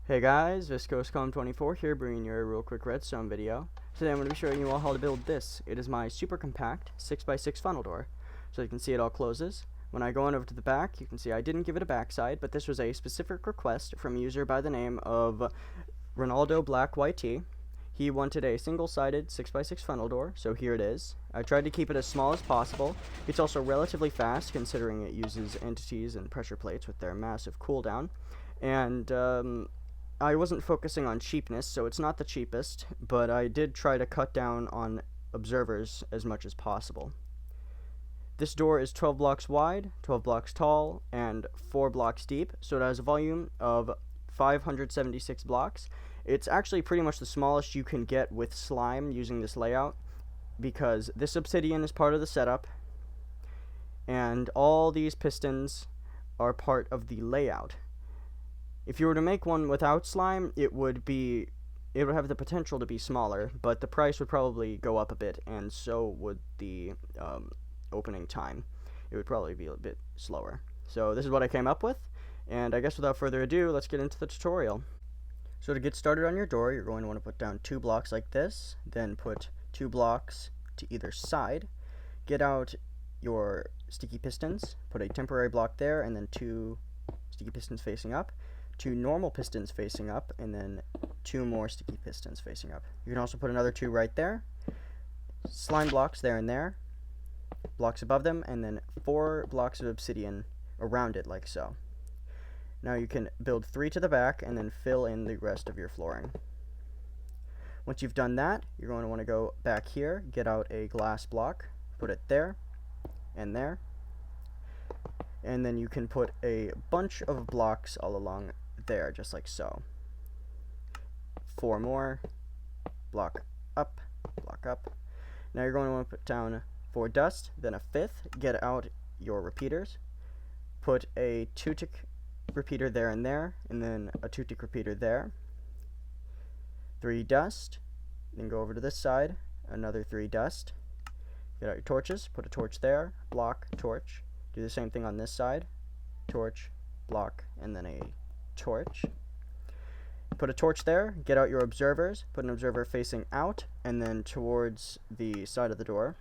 Hey guys, ViscosCom24 here, bringing you a real quick redstone video. Today I'm going to be showing you all how to build this. It is my super compact 6x6 funnel door. So you can see it all closes. When I go on over to the back, you can see I didn't give it a backside, but this was a specific request from a user by the name of Ronaldo Black YT. He wanted a single-sided 6x6 funnel door, so here it is. I tried to keep it as small as possible. It's also relatively fast, considering it uses entities and pressure plates with their massive cooldown. And I wasn't focusing on cheapness, so it's not the cheapest, but I did try to cut down on observers as much as possible. This door is 12 blocks wide, 12 blocks tall, and 4 blocks deep, so it has a volume of 576 blocks. It's actually pretty much the smallest you can get with slime using this layout, because this obsidian is part of the setup, and all these pistons are part of the layout. If you were to make one without slime, it would have the potential to be smaller, but the price would probably go up a bit, and so would the opening time. It would probably be a bit slower. So this is what I came up with, and I guess without further ado, let's get into the tutorial. So to get started on your door, you're going to want to put down 2 blocks like this, then put 2 blocks to either side. Get out your sticky pistons, put a temporary block there, and then 2 sticky pistons facing up. 2 normal pistons facing up, and then 2 more sticky pistons facing up. You can also put another 2 right there. Slime blocks there and there. Blocks above them, and then 4 blocks of obsidian around it, like so. Now you can build 3 to the back, and then fill in the rest of your flooring. Once you've done that, you're going to want to go back here, get out a glass block, put it there, and there. And then you can put a bunch of blocks all along there, just like so. 4 more, block up, block up. Now you're going to want to put down 4 dust, then a 5th, get out your repeaters, put a 2-tick repeater there, and then a 2-tick repeater there. 3 dust, then go over to this side, another 3 dust. Get out your torches, put a torch there, block, torch. Do the same thing on this side, torch, block, and then a torch. Put a torch there, get out your observers, put an observer facing out, and then towards the side of the door.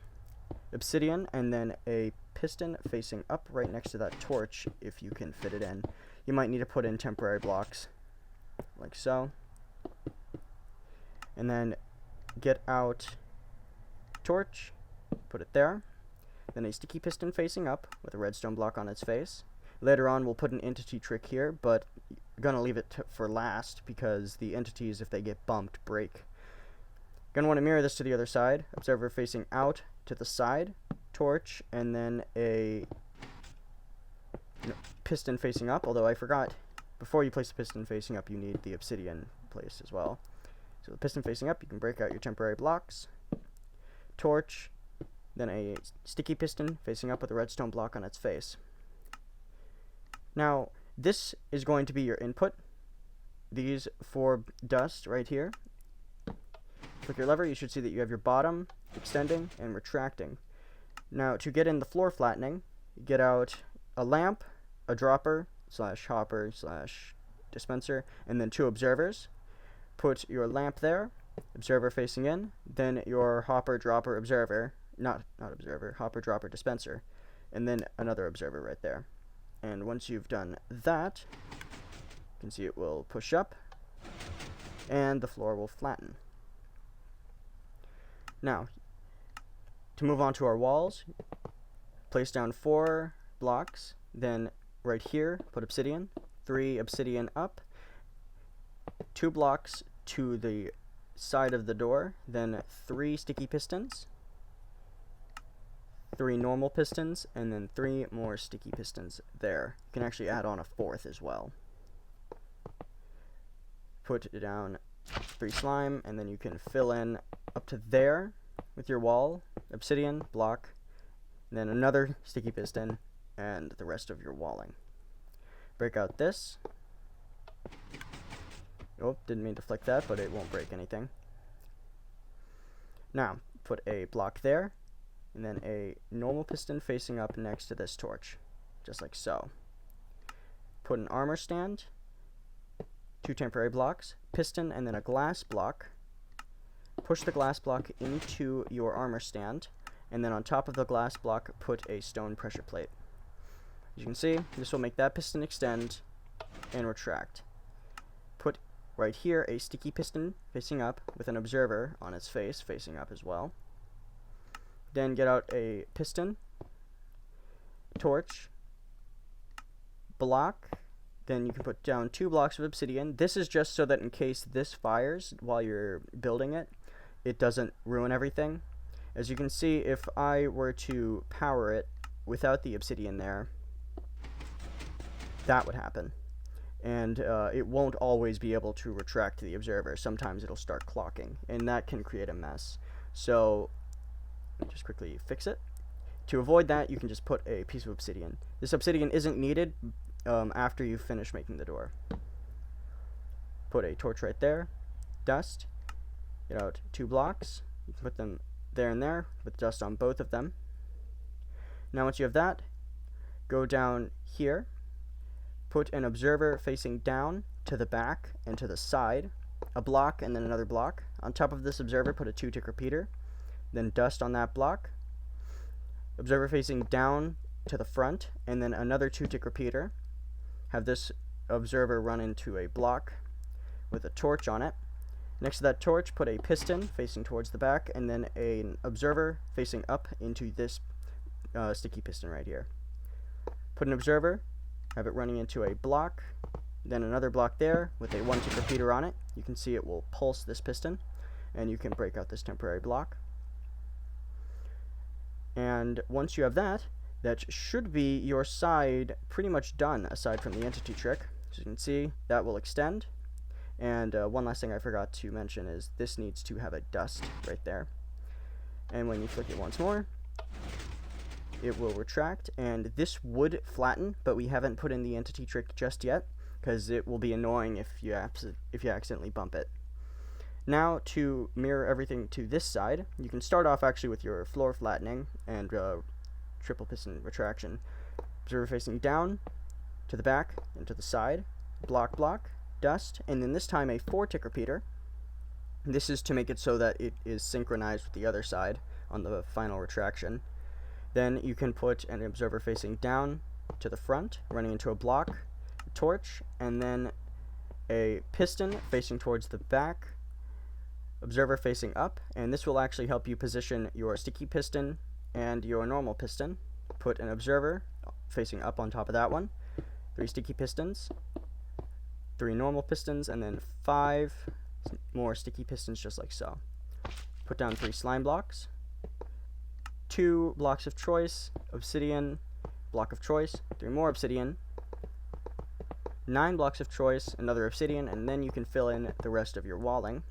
Obsidian, and then a piston facing up right next to that torch, if you can fit it in. You might need to put in temporary blocks, like so. And then get out torch, put it there. Then a sticky piston facing up with a redstone block on its face. Later on we'll put an entity trick here, but I'm gonna leave it for last because the entities, if they get bumped, break. Gonna want to mirror this to the other side. Observer facing out to the side, torch, and then a piston facing up, although I forgot, before you place the piston facing up you need the obsidian placed as well. So the piston facing up, you can break out your temporary blocks, torch, then a sticky piston facing up with a redstone block on its face. Now, this is going to be your input. These 4 dust right here. Click your lever, you should see that you have your bottom extending and retracting. Now, to get in the floor flattening, get out a lamp, a dropper, / hopper / dispenser, and then 2 observers. Put your lamp there, observer facing in, then your hopper, dropper, observer, not observer, hopper, dropper, dispenser, and then another observer right there. And once you've done that, you can see it will push up, and the floor will flatten. Now, to move on to our walls, place down 4 blocks, then right here, put obsidian, 3 obsidian up, 2 blocks to the side of the door, then 3 sticky pistons, 3 normal pistons, and then 3 more sticky pistons there. You can actually add on a 4th as well. Put down 3 slime, and then you can fill in up to there with your wall, obsidian, block, and then another sticky piston, and the rest of your walling. Break out this. Oh, didn't mean to flick that, but it won't break anything. Now, put a block there, and then a normal piston facing up next to this torch, just like so. Put an armor stand, 2 temporary blocks, piston, and then a glass block. Push the glass block into your armor stand, and then on top of the glass block, put a stone pressure plate. As you can see, this will make that piston extend and retract. Put right here a sticky piston facing up with an observer on its face facing up as well. Then get out a piston, torch, block. Then you can put down 2 blocks of obsidian. This is just so that in case this fires while you're building it, it doesn't ruin everything. As you can see, if I were to power it without the obsidian there, that would happen. And it won't always be able to retract the observer. Sometimes it'll start clocking, and that can create a mess. So, let me just quickly fix it. To avoid that, you can just put a piece of obsidian. This obsidian isn't needed after you finish making the door. Put a torch right there. Dust. Get out 2 blocks. You can put them there and there with dust on both of them. Now once you have that, go down here. Put an observer facing down to the back and to the side. A block and then another block. On top of this observer, put a 2-tick repeater. Then dust on that block. Observer facing down to the front, and then another 2-tick repeater. Have this observer run into a block with a torch on it. Next to that torch, put a piston facing towards the back, and then an observer facing up into this sticky piston right here. Put an observer, have it running into a block, then another block there with a 1-tick repeater on it. You can see it will pulse this piston, and you can break out this temporary block. And once you have that, that should be your side pretty much done, aside from the entity trick. As you can see, that will extend. And one last thing I forgot to mention is this needs to have a dust right there. And when you flick it once more, it will retract, and this would flatten, but we haven't put in the entity trick just yet, because it will be annoying if you accidentally bump it. Now, to mirror everything to this side, you can start off actually with your floor flattening and triple piston retraction. Observer facing down, to the back, and to the side, block, block, dust, and then this time a 4-tick repeater. This is to make it so that it is synchronized with the other side on the final retraction. Then you can put an observer facing down to the front, running into a block, a torch, and then a piston facing towards the back, observer facing up, and this will actually help you position your sticky piston and your normal piston. Put an observer facing up on top of that one, 3 sticky pistons, 3 normal pistons, and then 5 more sticky pistons just like so. Put down 3 slime blocks, 2 blocks of choice, obsidian, block of choice, 3 more obsidian, 9 blocks of choice, another obsidian, and then you can fill in the rest of your walling.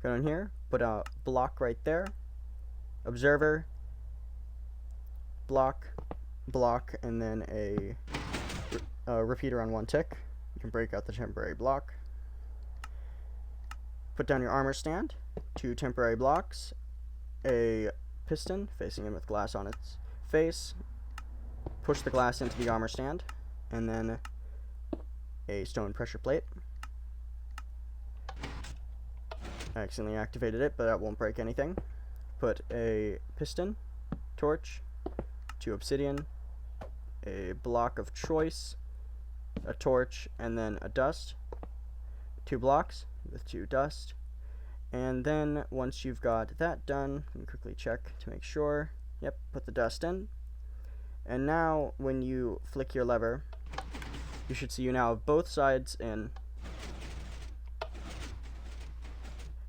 Go down here, put a block right there, observer, block, block, and then a repeater on 1 tick. You can break out the temporary block. Put down your armor stand, 2 temporary blocks, a piston facing in with glass on its face, push the glass into the armor stand, and then a stone pressure plate. I accidentally activated it, but that won't break anything. Put a piston, torch, 2 obsidian, a block of choice, a torch, and then a dust. 2 blocks with 2 dust. And then once you've got that done, let me quickly check to make sure. Yep, put the dust in. And now when you flick your lever, you should see you now have both sides in.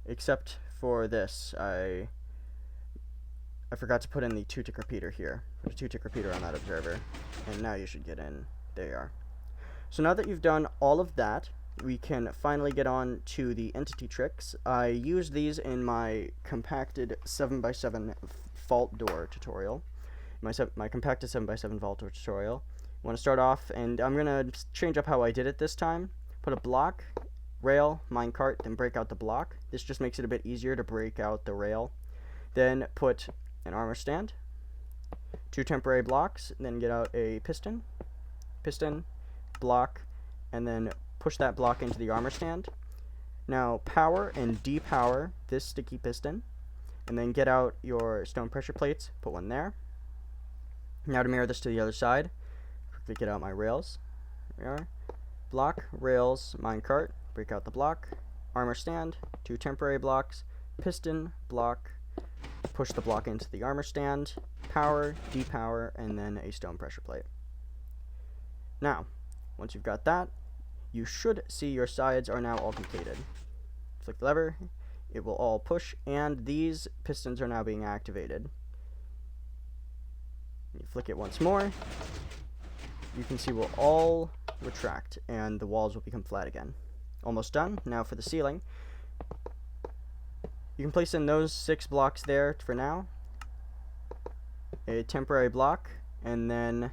Except for this, I forgot to put in the 2-tick repeater here. Put a 2-tick repeater on that observer, and now you should get in. There you are. So now that you've done all of that, we can finally get on to the entity tricks. I used these in my compacted 7x7 vault door tutorial. My compacted 7x7 vault door tutorial. I want to start off, and I'm going to change up how I did it this time. Put a block, rail, minecart, then break out the block. This just makes it a bit easier to break out the rail. Then put an armor stand, 2 temporary blocks, then get out a piston, block, and then push that block into the armor stand. Now power and depower this sticky piston, and then get out your stone pressure plates, put one there. Now to mirror this to the other side, quickly get out my rails. There we are. Block, rails, minecart, break out the block, armor stand, 2 temporary blocks, piston, block, push the block into the armor stand, power, depower, and then a stone pressure plate. Now, once you've got that, you should see your sides are now all completed. Flick the lever, it will all push, and these pistons are now being activated. You flick it once more, you can see we'll all retract, and the walls will become flat again. Almost done. Now for the ceiling. You can place in those 6 blocks there for now. A temporary block, and then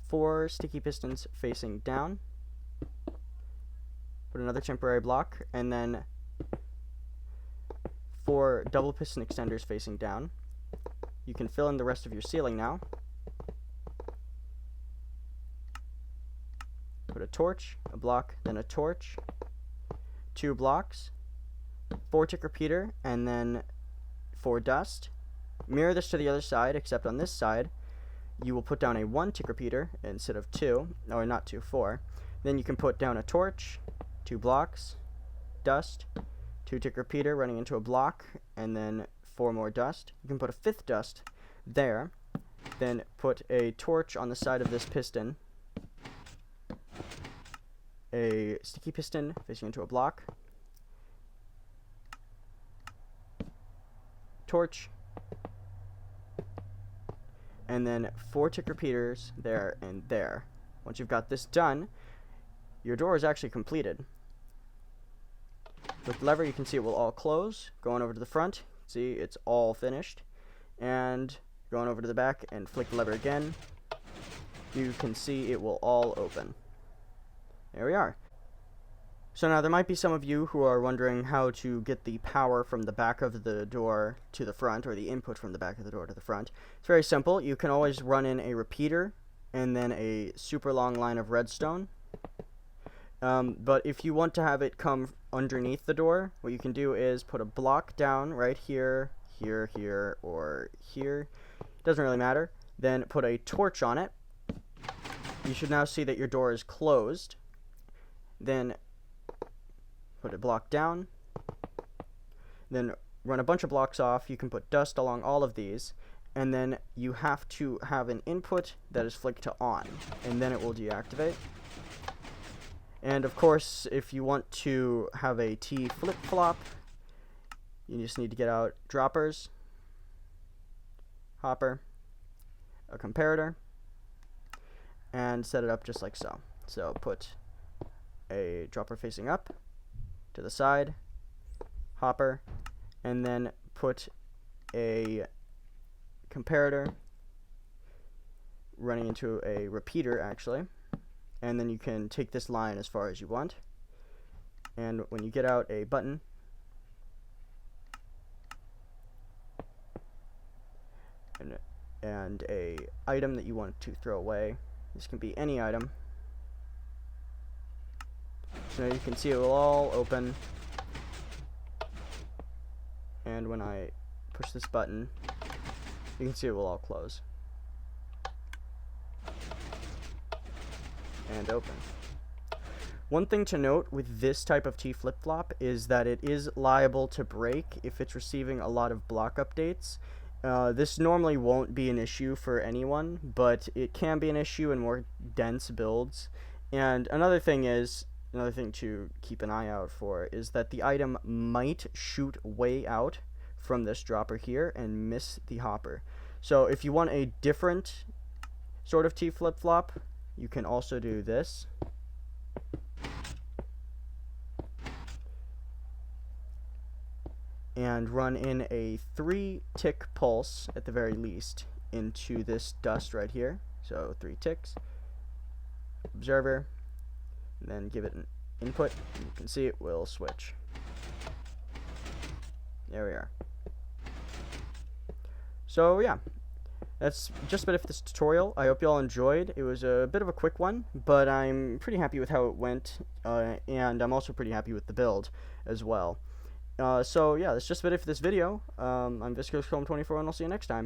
4 sticky pistons facing down. Put another temporary block, and then 4 double piston extenders facing down. You can fill in the rest of your ceiling now. Put a torch, a block, then a torch, 2 blocks, 4 tick repeater, and then 4 dust. Mirror this to the other side, except on this side, you will put down a 1 tick repeater instead of 2, or not 2, 4. Then you can put down a torch, 2 blocks, dust, 2 tick repeater running into a block, and then 4 more dust. You can put a 5th dust there, then put a torch on the side of this piston, a sticky piston facing into a block, torch, and then 4 tick repeaters there and there. Once you've got this done, your door is actually completed. With the lever, you can see it will all close. Going over to the front, see it's all finished. And going over to the back and flick the lever again, you can see it will all open. There we are. So now there might be some of you who are wondering how to get the power from the back of the door to the front, or the input from the back of the door to the front. It's very simple. You can always run in a repeater and then a super long line of redstone. But if you want to have it come underneath the door, what you can do is put a block down right here, here, here, or here. Doesn't really matter. Then put a torch on it. You should now see that your door is closed. Then put a block down. Then run a bunch of blocks off. You can put dust along all of these. And then you have to have an input that is flicked to on. And then it will deactivate. And of course, if you want to have a T flip-flop, you just need to get out droppers, hopper, a comparator, and set it up just like so. So put a dropper facing up, to the side, hopper, and then put a comparator running into a repeater, actually. And then you can take this line as far as you want. And when you get out a button, and a item that you want to throw away, this can be any item. So now you can see it will all open. And when I push this button, you can see it will all close. And open. One thing to note with this type of T flip-flop is that it is liable to break if it's receiving a lot of block updates. This normally won't be an issue for anyone, but it can be an issue in more dense builds. And another thing to keep an eye out for is that the item might shoot way out from this dropper here and miss the hopper. So if you want a different sort of T flip-flop, you can also do this. And run in a 3-tick pulse, at the very least, into this dust right here. So 3 ticks. Observer. And then give it an input. And you can see it will switch. There we are. So yeah. that's just about it for this tutorial. I hope you all enjoyed. It was a bit of a quick one, but I'm pretty happy with how it went, and I'm also pretty happy with the build as well. So yeah, that's just about it for this video. I'm Viscoscomb24, and I'll see you next time.